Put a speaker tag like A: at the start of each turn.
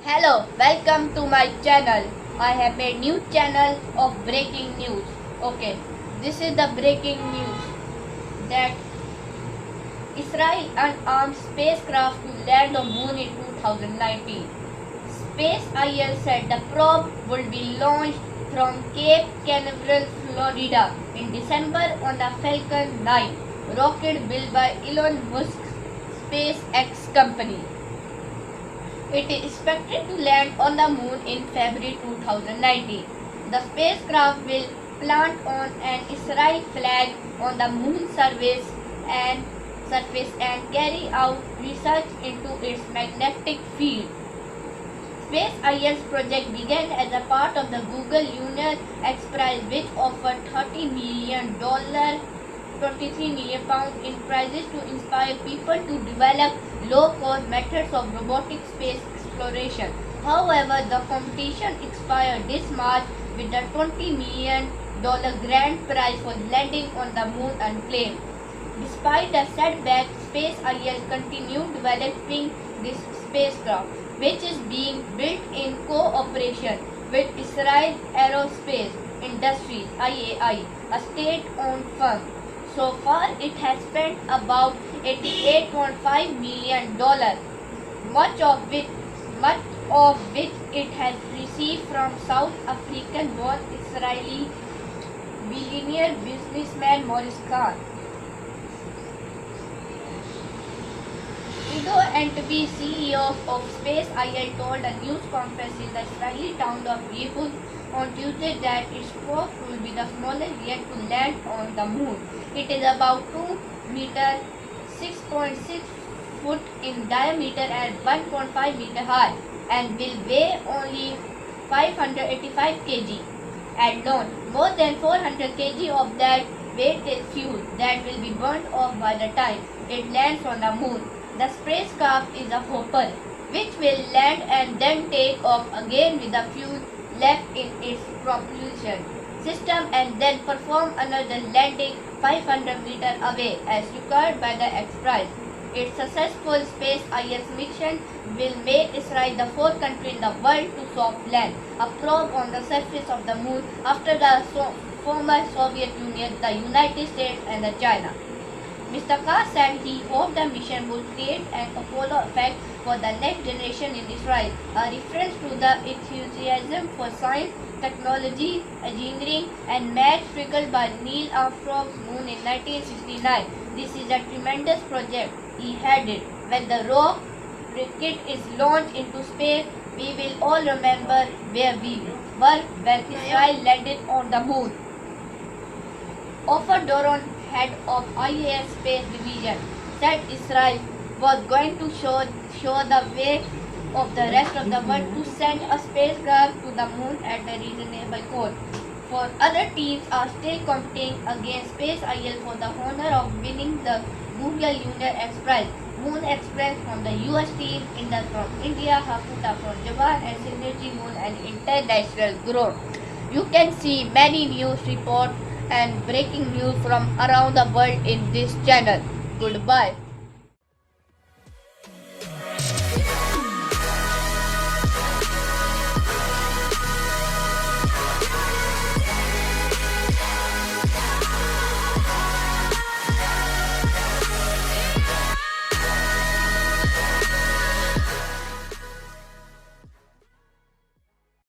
A: Hello, welcome to my channel. I have made new channel of breaking news. Okay, this is the breaking news that Israel unarmed spacecraft to land on moon in 2019. SpaceIL said the probe would be launched from Cape Canaveral, Florida in December on the Falcon 9 rocket built by Elon Musk's SpaceX company. It is expected to land on the moon in February 2019. The spacecraft will plant on an Israeli flag on the moon surface and carry out research into its magnetic field. SpaceIL's project began as a part of the Google Lunar Prize, which offered $30 million, £23 million in prizes to inspire people to develop low-cost methods of robotic space exploration. However, the competition expired this March with the $20 million grand prize for landing on the moon unclaimed. Despite the setback, SpaceIL continued developing this spacecraft, which is being built in cooperation with Israel Aerospace Industries (IAI), a state-owned firm. So far, it has spent about $88.5 million, much of which it has received from South African-born Israeli billionaire businessman Maurice Khan. Ido Entebbe, CEO of SpaceIL, told a news conference in the Israeli town of Yehud on Tuesday that its probe will be the smallest yet to land on the moon. It is about 2 meters, 6.6 foot in diameter and 1.5 meter high, and will weigh only 585 kg. At launch, more than 400 kg of that weight is fuel that will be burned off by the time it lands on the moon. The spacecraft is a hopper, which will land and then take off again with the fuel left in its propulsion system and then perform another landing 500 meters away as required by the X Prize. Its successful SpaceIL's mission will make Israel the fourth country in the world to soft land a probe on the surface of the moon after the former Soviet Union, the United States and China. Mr. Khan said he hoped the mission would create an Apollo effect for the next generation in Israel, a reference to the enthusiasm for science, technology, engineering, and math triggered by Neil Armstrong's moon in 1969. This is a tremendous project, he added. When the rocket is launched into space, we will all remember where we were when Israel landed on the moon. Ofer Doron, head of IAS Space Division, said Israel was going to show the way of the rest of the world to send a spacecraft to the moon at a reasonable cost. For other teams are still competing against SpaceIL for the honor of winning the Google Lunar X Prize. Moon Express from the US team, Indus from India, Hakuta from Japan, and Synergy Moon and International Group. You can see many news reports and breaking news from around the world in this channel. Goodbye.